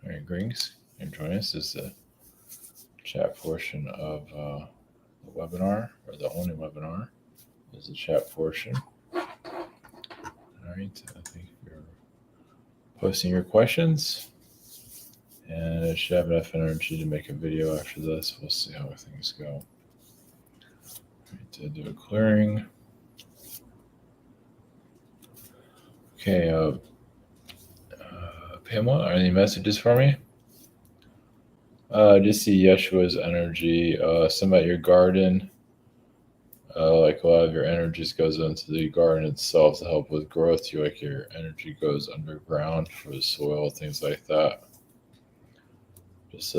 All right, greetings. And join us. This is the chat portion of the webinar, or the only webinar is the chat portion. All right, I think you're posting your questions, and I should have enough energy to make a video after this. We'll see how things go. All right, to do a clearing. Okay, Pamela, any messages for me? Just see Yeshua's energy. Some at your garden. Like a lot of your energies goes into the garden itself to help with growth. Like your energy goes underground for the soil, things like that. Just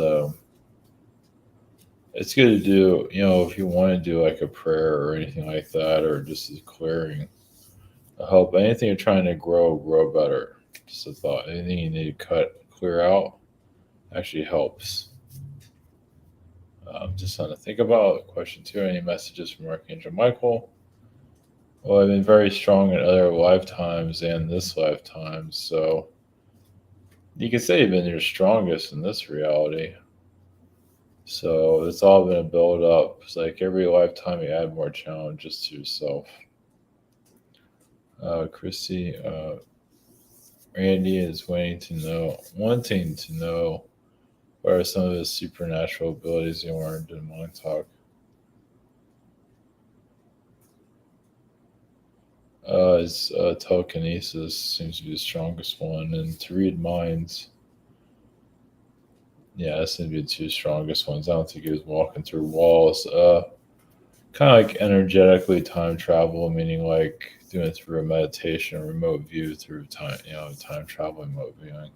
it's good to do. If you want to do like a prayer or anything like that, or just a clearing, help anything you're trying to grow better. Just a thought. Anything you need to clear out, actually helps. Just something to think about. Question 2, any messages from Archangel Michael? Well, I've been very strong in other lifetimes and this lifetime, so you can say you've been your strongest in this reality. So it's all been a build up. It's like every lifetime you add more challenges to yourself. Chrissy, Randy is wanting to know what are some of his supernatural abilities he learned in Mind Talk. His telekinesis seems to be the strongest one, and to read minds. Yeah, that's gonna be the two strongest ones. I don't think he was walking through walls. Kind of like energetically time travel, meaning like doing it through a meditation, remote view through time. Time travel, remote viewing.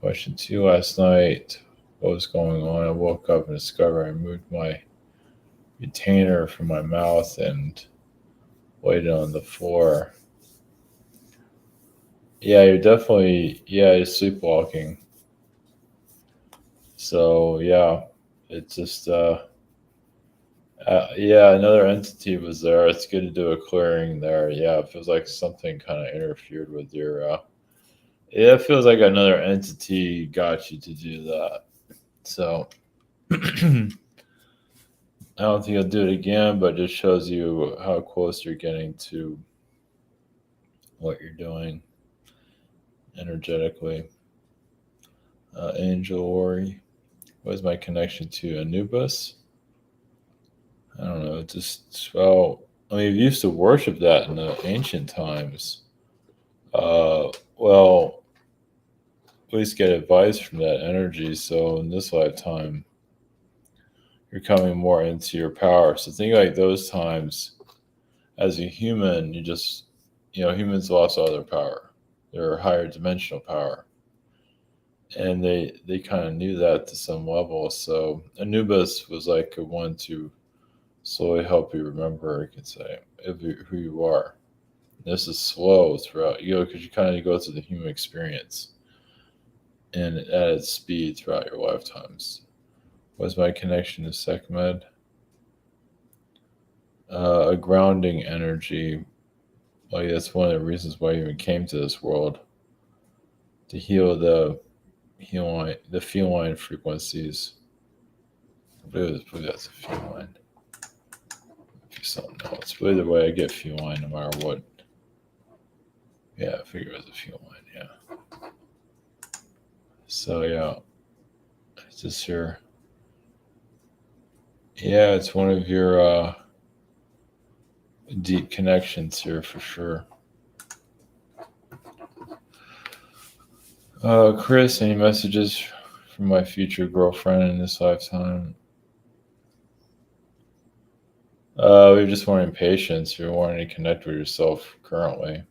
Question 2, last night, what was going on? I woke up and discovered I moved my retainer from my mouth and laid it on the floor. Yeah, you're sleepwalking. So yeah, it's just another entity was there. It's good to do a clearing there. Yeah, it feels like something kind of interfered with your. It feels like another entity got you to do that. So I don't think I'll do it again, but it just shows you how close you're getting to what you're doing energetically. Angel Ori, what is my connection to Anubis? I don't know. We used to worship that in the ancient times. Well, at least get advice from that energy. So in this lifetime, you're coming more into your power. So think like those times as a human, humans lost all their power, their higher dimensional power. And they kind of knew that to some level. So Anubis was like a one to slowly help you remember, I could say, who you are. This is slow throughout, because you kind of go through the human experience and at its speed throughout your lifetimes. What's my connection to Sekhmet? A grounding energy. Like that's one of the reasons why you even came to this world, to heal the feline frequencies. I believe that's a feline. Something else. But either way, I get feline no matter what. Yeah, I figure it was a feline. Yeah. So yeah, it's just your. Yeah, it's one of your deep connections here for sure. Chris, any messages from my future girlfriend in this lifetime? We're just wanting patience. You're wanting to connect with yourself currently.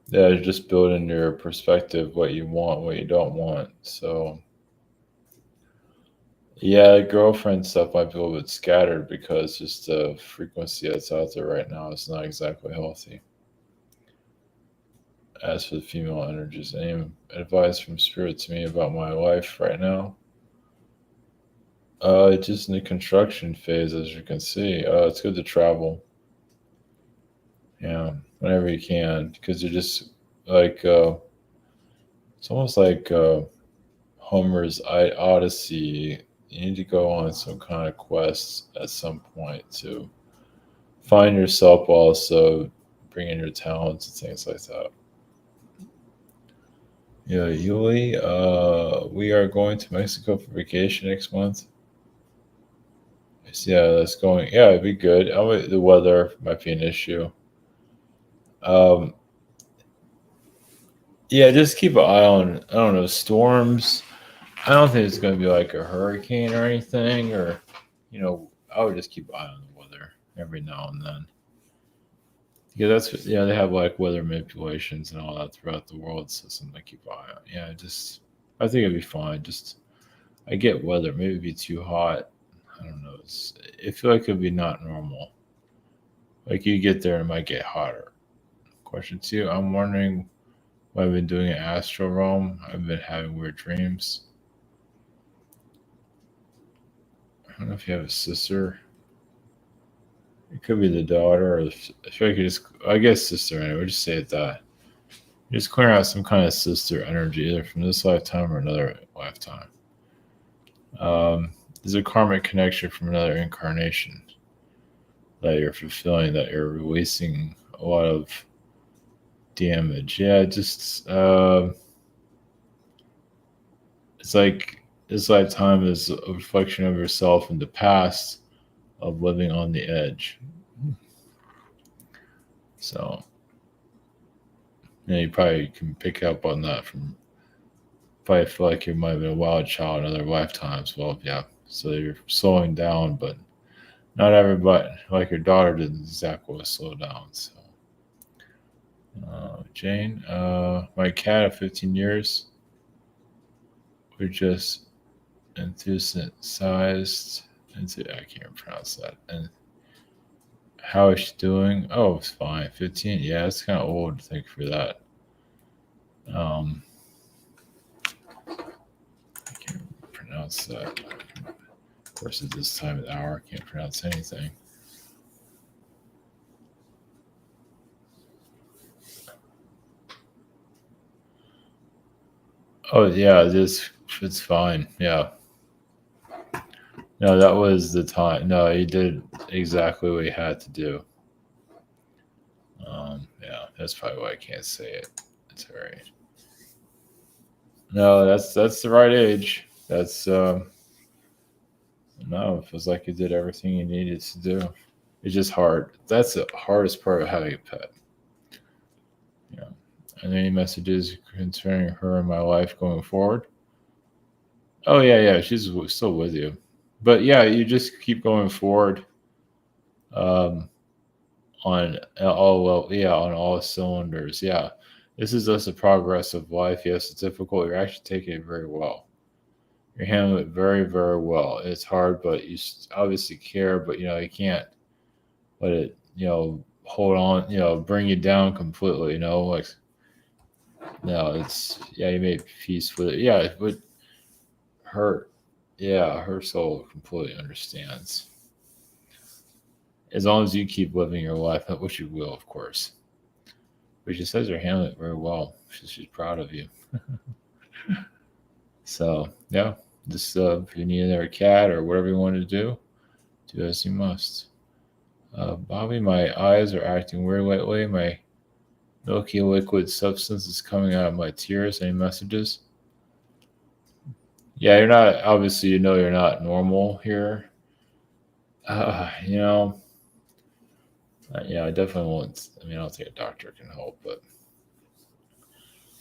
Yeah, just building your perspective, what you want, what you don't want. So, yeah, girlfriend stuff might be a little bit scattered because just the frequency that's out there right now is not exactly healthy. As for the female energies, any advice from spirit to me about my life right now? It's just in the construction phase, as you can see. It's good to travel. Yeah, whenever you can, because you're just like It's almost like Homer's Odyssey. You need to go on some kind of quest at some point to find yourself, also bring in your talents and things like that. Yeah, Yuli, we are going to Mexico for vacation next month. Yeah, that's going. Yeah, it'd be good. The weather might be an issue. Um, yeah, just keep an eye on. I don't know, storms. I don't think it's going to be like a hurricane or anything. Or, I would just keep an eye on the weather every now and then. Yeah, they have like weather manipulations and all that throughout the world, so something to keep an eye on. Yeah, I think it'd be fine. Just I get weather, maybe it'd be too hot. I don't know. I feel like it'd be not normal. Like you get there, and it might get hotter. Question two: I'm wondering what I've been doing in Astral Realm. I've been having weird dreams. I don't know if you have a sister. It could be the daughter, or I feel like I guess sister anyway. Just say it that. Just clear out some kind of sister energy, either from this lifetime or another lifetime. There's a karmic connection from another incarnation that you're fulfilling, that you're releasing a lot of damage. Yeah, just it's like this lifetime is a reflection of yourself in the past of living on the edge. So, you probably can pick up on that from probably feel like you might have been a wild child in other lifetimes. Well, yeah, so you're slowing down, but not everybody, like your daughter, didn't exactly slow down. So, Jane, my cat of 15 years, we're just enthusiastic into, I can't pronounce that. And how is she doing? Oh, it's fine. 15. Yeah, it's kind of old. Thank you for that. Um, I can't pronounce that. Of course, at this time of the hour, I can't pronounce anything. Oh yeah, it's fine. Yeah. No, that was the time. No, he did exactly what he had to do. Yeah, that's probably why I can't say it. It's all right. No, that's the right age. That's no, it feels like he did everything he needed to do. It's just hard. That's the hardest part of having a pet. Yeah. And any messages concerning her in my life going forward? Oh yeah. She's still with you, but yeah, you just keep going forward. Um, on on all cylinders. Yeah, this is just a progress of life. Yes, it's difficult. You're actually taking it very well. You're handling it very, very well. It's hard, but you obviously care. But you can't let it hold on. Bring you down completely. Like no, it's you made peace with it. Yeah, it would hurt. Yeah, her soul completely understands. As long as you keep living your life, which you will, of course. But she says you're handling it very well. She's proud of you. So yeah, just if you need another cat or whatever you want to do as you must. Bobby, my eyes are acting weird lately. My milky liquid substance is coming out of my tears. Any messages? Yeah, you're not. Obviously, you're not normal here. Uh, you know, yeah, I definitely won't. I mean, I don't think a doctor can help, but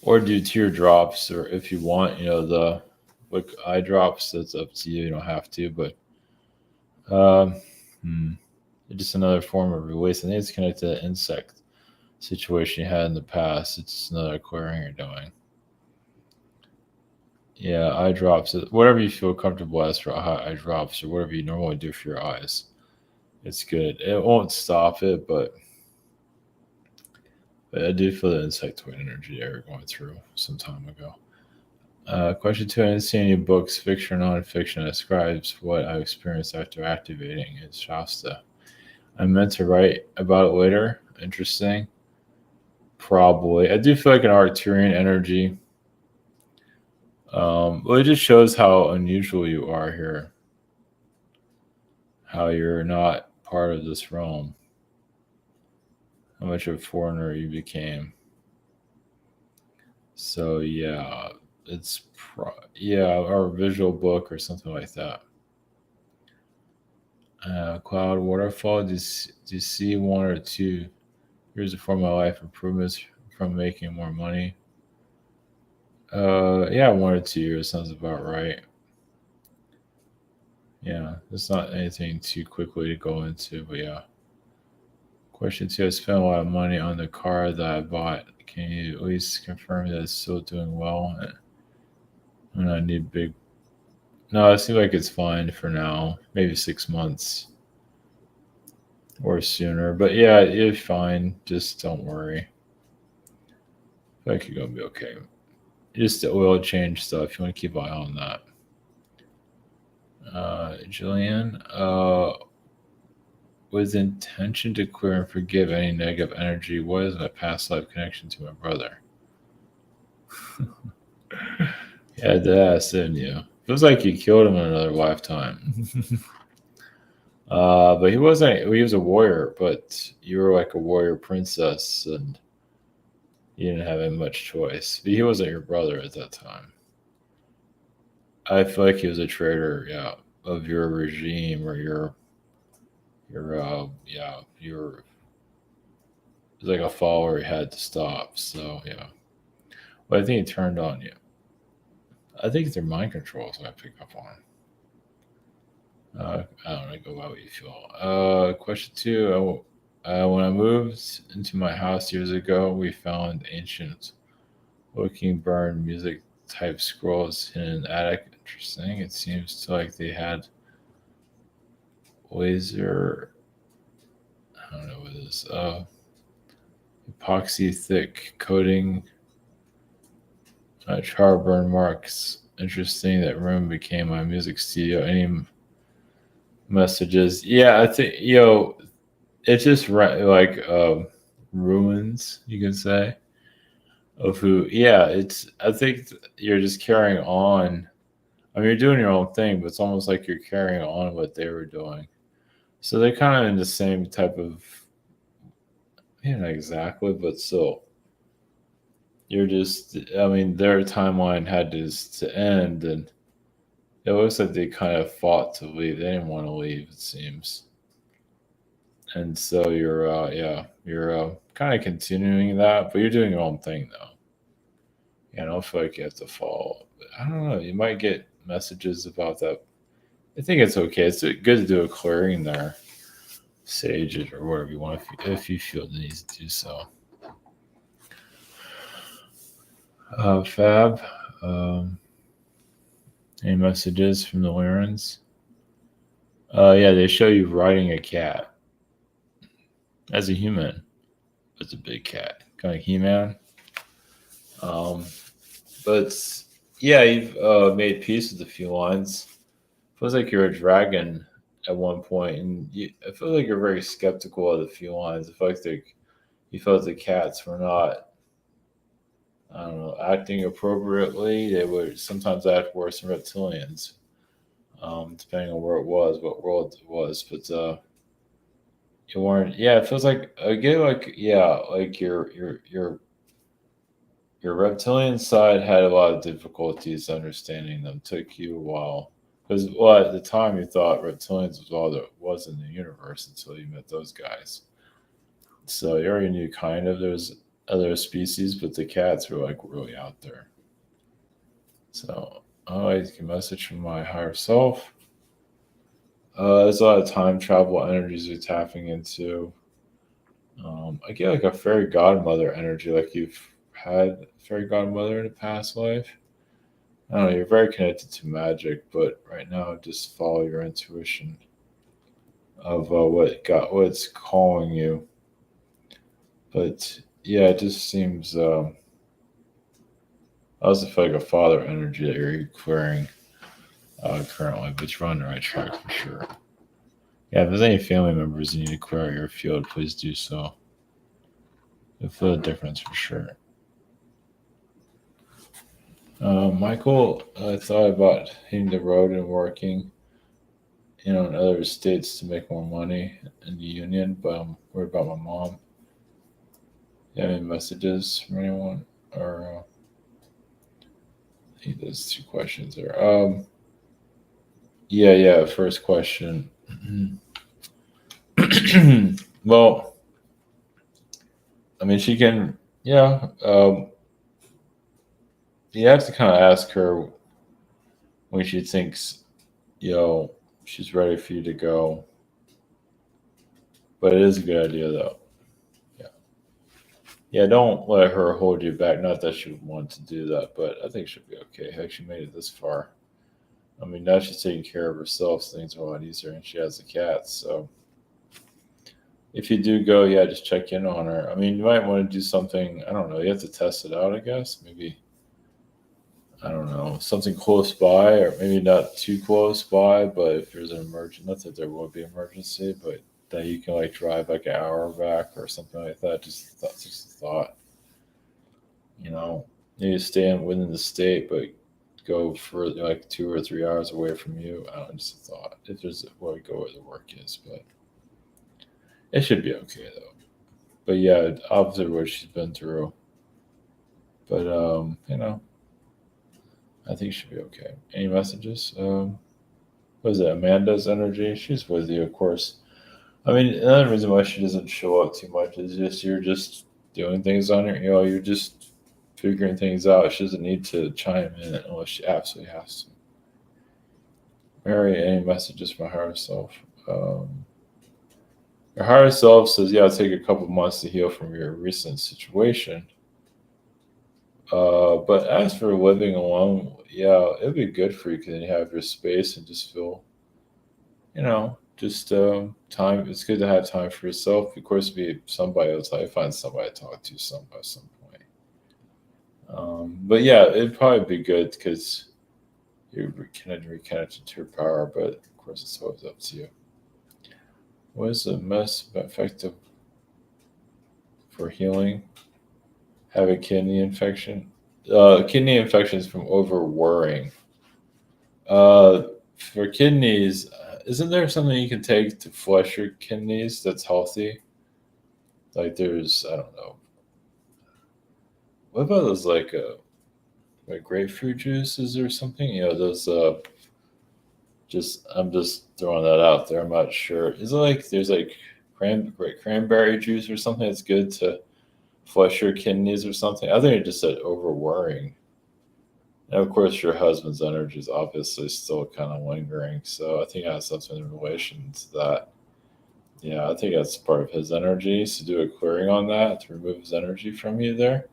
or do teardrops, or if you want, the like eye drops. That's up to you. You don't have to, but um, hmm, just another form of release. I think it's connected to the insect situation you had in the past. It's just another clearing you're doing. Yeah, eye drops. Whatever you feel comfortable as for eye drops, or whatever you normally do for your eyes. It's good. It won't stop it, but I do feel the insectoid energy they were going through some time ago. Question two: I didn't see any books, fiction or nonfiction, that describes what I experienced after activating in Shasta. I meant to write about it later. Interesting. Probably. I do feel like an Arcturian energy. Well, it just shows how unusual you are here, how you're not part of this realm, how much of a foreigner you became. So yeah, our visual book or something like that. Cloud waterfall. Do you see one or two years before my life improvements from making more money? Yeah, 1 or 2 years sounds about right. Yeah, it's not anything too quickly to go into, but yeah. Question two: I spent a lot of money on the car that I bought. Can you at least confirm that it's still doing well? And I need big. No, it seems like it's fine for now. Maybe 6 months or sooner. But yeah, it's fine. Just don't worry. I feel like you're gonna be okay. Just the oil change stuff. You want to keep an eye on that. Jillian, with intention to clear and forgive any negative energy, what is my past life connection to my brother? Yeah, that's in you. Feels like you killed him in another lifetime. But he wasn't. He was a warrior, but you were like a warrior princess, and you didn't have much choice. But he wasn't your brother at that time. I feel like he was a traitor, yeah, of your regime or your was like a follower he had to stop. So yeah, but I think he turned on you. I think it's their mind control, so I pick up on. I don't know. Go by what you feel. Question two. When I moved into my house years ago, we found ancient looking burn music type scrolls in an attic. Interesting. It seems to like they had laser. I don't know what it is. Epoxy thick coating. Char burn marks. Interesting. That room became my music studio. Any messages? Yeah, I think it's just like ruins, you can say, of who. Yeah, it's. I think you're just carrying on. I mean, you're doing your own thing, but it's almost like you're carrying on what they were doing. So they're kind of in the same type of, not exactly, but still, you're just. I mean, their timeline had to end, and it looks like they kind of fought to leave. They didn't want to leave, it seems. And so you're kind of continuing that, but you're doing your own thing though. I don't feel like you have to follow. I don't know. You might get messages about that. I think it's okay. It's good to do a clearing there, sage it or whatever you want if you feel the need to do so. Fab. Um, any messages from the Lyrans? Yeah, they show you riding a cat as a human. It's a big cat, kind of He-Man. Um, but yeah, you've made peace with a few lines. Feels like you're a dragon at one point, and I feel like you're very skeptical of the felines. I feel like you felt the cats were not, I don't know, acting appropriately. They would sometimes act worse than reptilians, depending on where it was, what world it was. But you weren't. Yeah, it feels like again, like like your reptilian side had a lot of difficulties understanding them. Took you a while. Because well, at the time you thought reptilians was all there was in the universe until you met those guys. So you already knew kind of there's other species, but the cats were like really out there. So I get a message from my higher self. There's a lot of time travel energies you're tapping into. I get like a fairy godmother energy, like you've had a fairy godmother in a past life. I don't know, you're very connected to magic, but right now just follow your intuition of what's calling you. But yeah, it just seems I also feel like a father energy that you're clearing currently, but you're on the right track for sure. Yeah, if there's any family members you need to clear your field, please do so. You'll feel a difference for sure. Michael, I thought about hitting the road and working, in other states to make more money in the union, but I'm worried about my mom. You have any messages from anyone? Or I think there's two questions there. Yeah. First question. Well, I mean, she can. Yeah. You have to kind of ask her when she thinks, you know, she's ready for you to go. But it is a good idea, though. Yeah. Yeah. Don't let her hold you back. Not that she would want to do that, but I think she'll be okay. Heck, she made it this far. I mean, now she's taking care of herself, so things are a lot easier, and she has a cat. So if you do go, yeah, just check in on her. I mean, you might want to do something. I don't know. You have to test it out, I guess. Maybe, I don't know, something close by, or maybe not too close by. But if there's an emergency, not that there will be an emergency, but that you can like drive like an hour back or something like that. Just a thought. You know, maybe stay within the state, but go for like 2 or 3 hours away from you. I don't know, just a thought. If there's where we go where the work is, but it should be okay though. But yeah, obviously what she's been through. But I think she should be okay. Any messages? What is it? Amanda's energy. She's with you, of course. I mean, another reason why she doesn't show up too much is just you're just doing things on her. You're just figuring things out. She doesn't need to chime in unless she absolutely has to. Mary, any messages from her higher self? Um, Your higher self says, "Yeah, it'll take a couple months to heal from your recent situation." But as for living alone, yeah, it'd be good for you because you have your space and just feel, just time. It's good to have time for yourself. Of course, be somebody else. I find somebody to talk to at some point. But yeah, it'd probably be good because you're reconnected to your power. But of course, it's always up to you. What is the most effective for healing? Have a kidney infection. Kidney infections from over worrying. Uh, for kidneys, isn't there something you can take to flush your kidneys that's healthy? Like there's, I don't know. What about those like grapefruit juices or something? Those. Just I'm just throwing that out there. I'm not sure. Is it like there's like cranberry juice or something that's good to flush your kidneys or something? I think it just said over worrying. And of course, your husband's energy is obviously still kind of lingering. So I think it has something in relation to that. Yeah, I think that's part of his energy. So do a clearing on that to remove his energy from you there.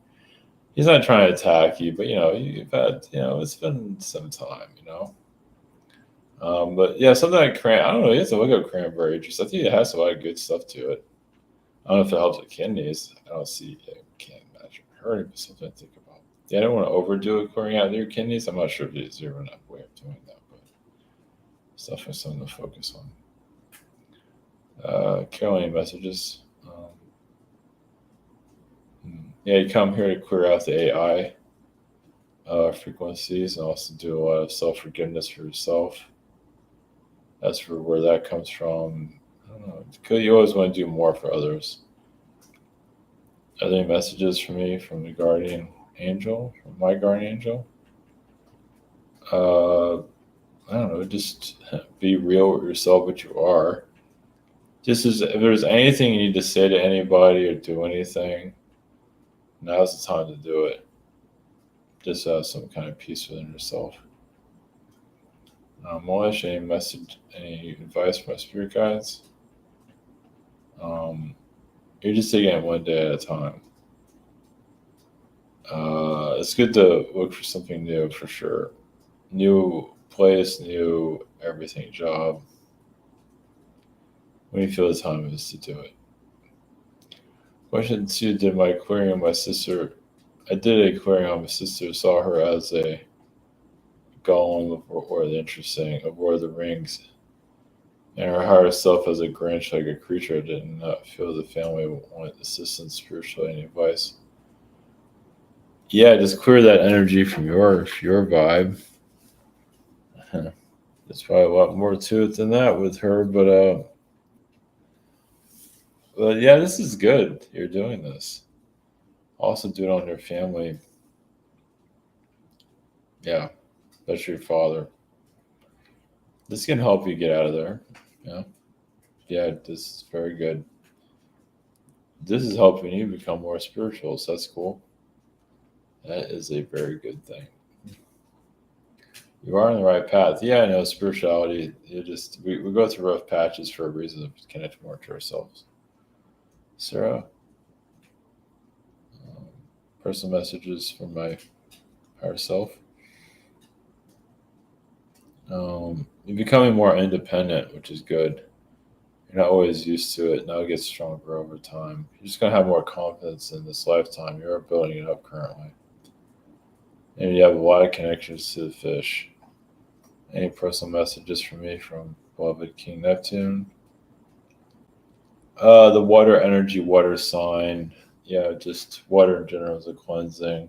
He's not trying to attack you, but you've had, it's been some time. But yeah, something like I don't know, you have to look up cranberry juice. I think it has a lot of good stuff to it. I don't know if it helps with kidneys. I don't see, I can't imagine hurting, but something to think about. Yeah, I don't want to overdo it clearing out your kidneys. I'm not sure if there's zero enough way of doing that, but it's definitely something to focus on. Caroline messages. Yeah, you come here to clear out the AI frequencies and also do a lot of self forgiveness for yourself. As for where that comes from, I don't know. Because you always want to do more for others. Are there any messages for me from the guardian angel, from my guardian angel? Uh, I don't know. Just be real with yourself, what you are. Just as if there's anything you need to say to anybody or do anything, now's the time to do it. Just have some kind of peace within yourself. Molish, any message, any advice from my spirit guides? Um, you're just taking it one day at a time. It's good to look for something new for sure. New place, new everything, job. When you feel the time is to do it. Question two: Did my clearing on my sister? I did a clearing on my sister. Saw her as a golem or the interesting of Lord of the Rings, and her higher self as a Grinch, like a creature. I did not feel the family wanted assistance spiritually. Any advice? Yeah, just clear that energy from your vibe. There's probably a lot more to it than that with her, but yeah, this is good. You're doing this. Also, do it on your family. Yeah, that's your father. This can help you get out of there. Yeah, yeah, this is very good. This is helping you become more spiritual. So that's cool. That is a very good thing. You are on the right path. Yeah, I know spirituality. We go through rough patches for a reason to connect more to ourselves. Sarah, um, personal messages from my higher self. You're becoming more independent, which is good. You're not always used to it. Now it gets stronger over time. You're just gonna have more confidence in this lifetime. You're building it up currently, and you have a lot of connections to the fish. Any personal messages from me from beloved King Neptune? The water energy, water sign. Yeah, just water in general is a cleansing.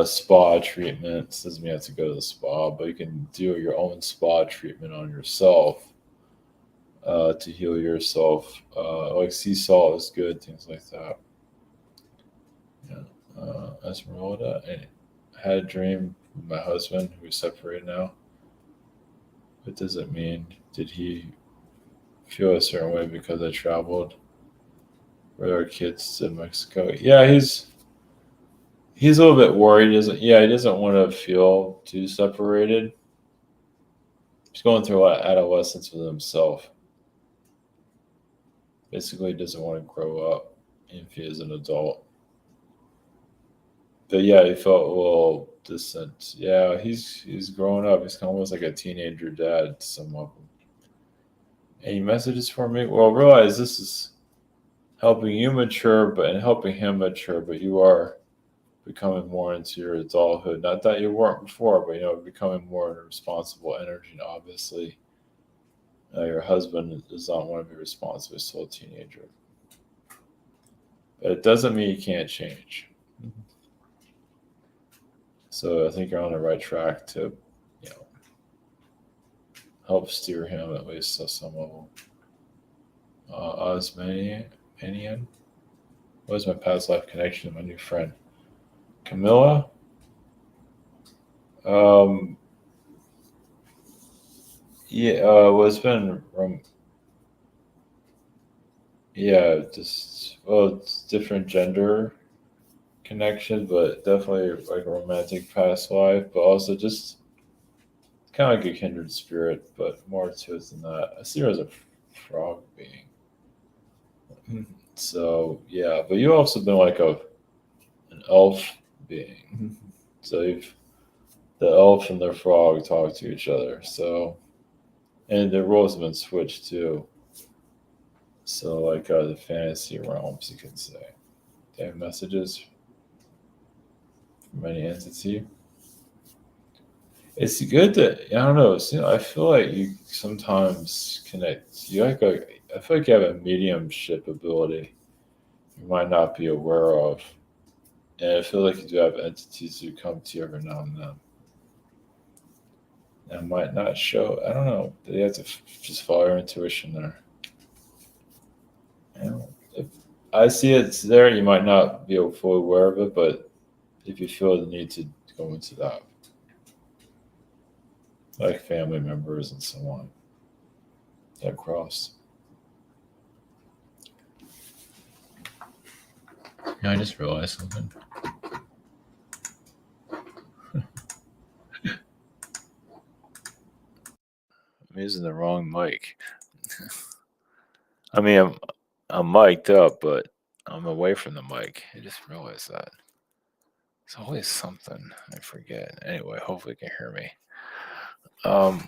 Spa treatments doesn't mean you have to go to the spa, but you can do your own spa treatment on yourself to heal yourself. Like sea salt is good, things like that. Yeah. Esmeralda, I had a dream with my husband who's separated now. What does it mean? Did he feel a certain way because I traveled with our kids to Mexico? Yeah, he's a little bit worried. He doesn't want to feel too separated. He's going through a lot of adolescence with himself. Basically, he doesn't want to grow up if he is an adult. But yeah, he felt a little distant. Yeah, he's growing up. He's almost like a teenager dad to some of them. Any messages for me? Well, realize this is helping you mature, but and helping him mature. But you are becoming more into your adulthood. Not that you weren't before, but becoming more in a responsible energy. And obviously, your husband does not want to be responsible. He's still a teenager, but it doesn't mean you can't change. So I think you're on the right track to, you know, help steer him at least to some level. Osmanian was my past life connection to my new friend Camilla. Um, yeah, well, it's been yeah, just it's different gender connection, but definitely like a romantic past life, but also just kind of like a kindred spirit, but more to it than that. I see her as a frog being. So yeah, but you also been like an elf being. So the elf and the frog talk to each other. So and the roles have been switched too. So like the fantasy realms, you could say. They have messages from any entity. It's good that I don't know. I feel like you sometimes connect. I feel like you have a mediumship ability you might not be aware of, and I feel like you do have entities who come to you every now and then. And might not show. I don't know. You have to just follow your intuition there. If I see it's there, you might not be fully aware of it, but if you feel the need to go into that, like family members and so on, that cross. Yeah, I just realized something. I'm using the wrong mic. I mean, I'm mic'd up, but I'm away from the mic. I just realized that. It's always something I forget. Anyway, hopefully you can hear me. Um,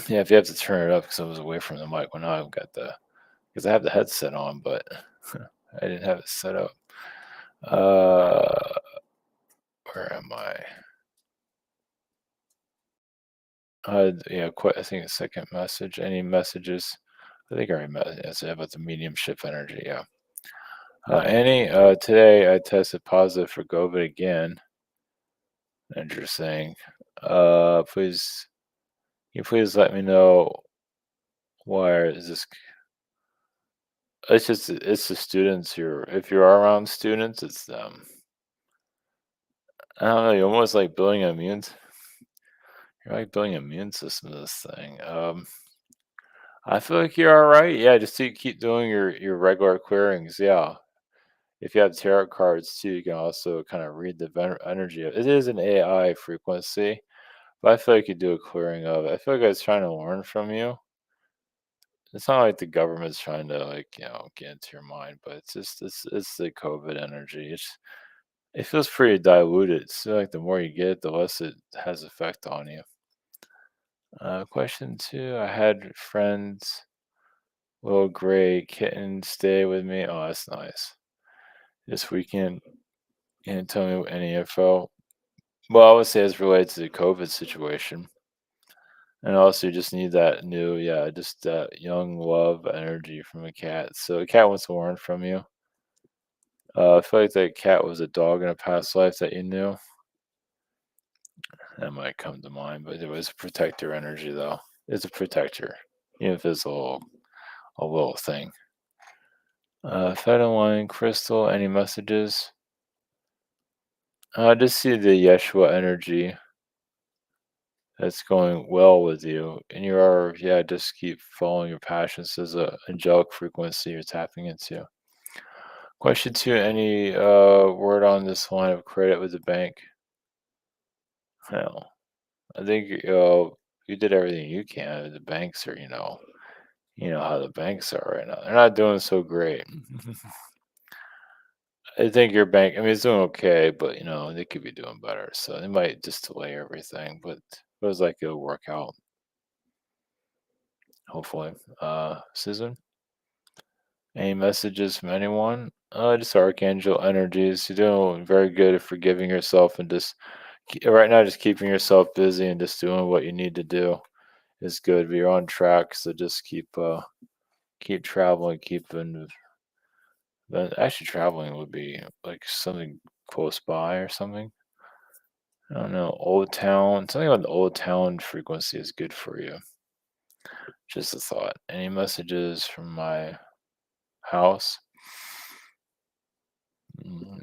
yeah, if you have to turn it up because I was away from the mic. Well, now I've got because I have the headset on, but I didn't have it set up. Uh, where am I? Yeah, quite. I think a second message. Any messages? I think I already said about the mediumship energy. Yeah. Annie, today I tested positive for COVID again. Interesting. Please, can you please let me know why is this? It's the students. If you are around students, it's them. I don't know. You're almost like building an you're like building an immune system to this thing. I feel like you're all right. Yeah, just keep doing your regular clearings. Yeah. If you have tarot cards too, you can also kind of read the energy. It is an AI frequency, but I feel like you do a clearing of it. I feel like it's trying to learn from you. It's not like the government's trying to get into your mind, but it's the COVID energy. It feels pretty diluted. So like the more you get, the less it has effect on you. Question two: I had friends, little gray kitten, stay with me. Oh, that's nice. This weekend, and tell me any info. Well, I would say it's related to the COVID situation. And also, you just need that new, yeah, just that young love energy from a cat. So the cat wants to learn from you. I feel like that cat was a dog in a past life that you knew. That might come to mind, but it was a protector energy, though. It's a protector, even if it's a little thing. Fedeline crystal, any messages? I just see the Yeshua energy that's going well with you. And you are, yeah, just keep following your passions. There's a angelic frequency you're tapping into. Question two, any word on this line of credit with the bank? Hell, I think you did everything you can. The banks are, you know how the banks are right now. They're not doing so great. I think your bank, I mean, it's doing okay, but they could be doing better. So they might just delay everything, but it feels like it'll work out. Hopefully. Susan, any messages from anyone? Just archangel energies. You're doing very good at forgiving yourself and just right now, just keeping yourself busy and just doing what you need to do is good. But you're on track, so just keep traveling, but actually traveling would be like something close by or something. I don't know, Old Town. Something about the Old Town frequency is good for you. Just a thought. Any messages from my house?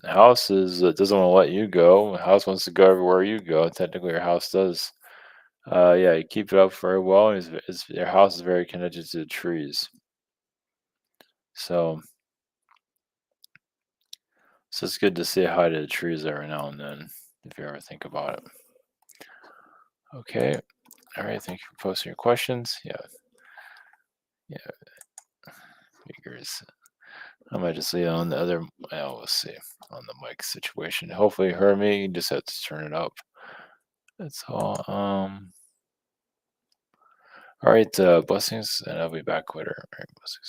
House doesn't want to let you go. House wants to go everywhere you go. Technically, your house does. Yeah, you keep it up very well. And your house is very connected to the trees, so it's good to say hi to the trees every now and then if you ever think about it. Okay, all right. Thank you for posting your questions. Yeah, yeah. Figures. I might just leave it on the other. Well, we'll see on the mic situation. Hopefully, you heard me. You just have to turn it up. That's all. All right. Blessings, and I'll be back later. All right, blessings.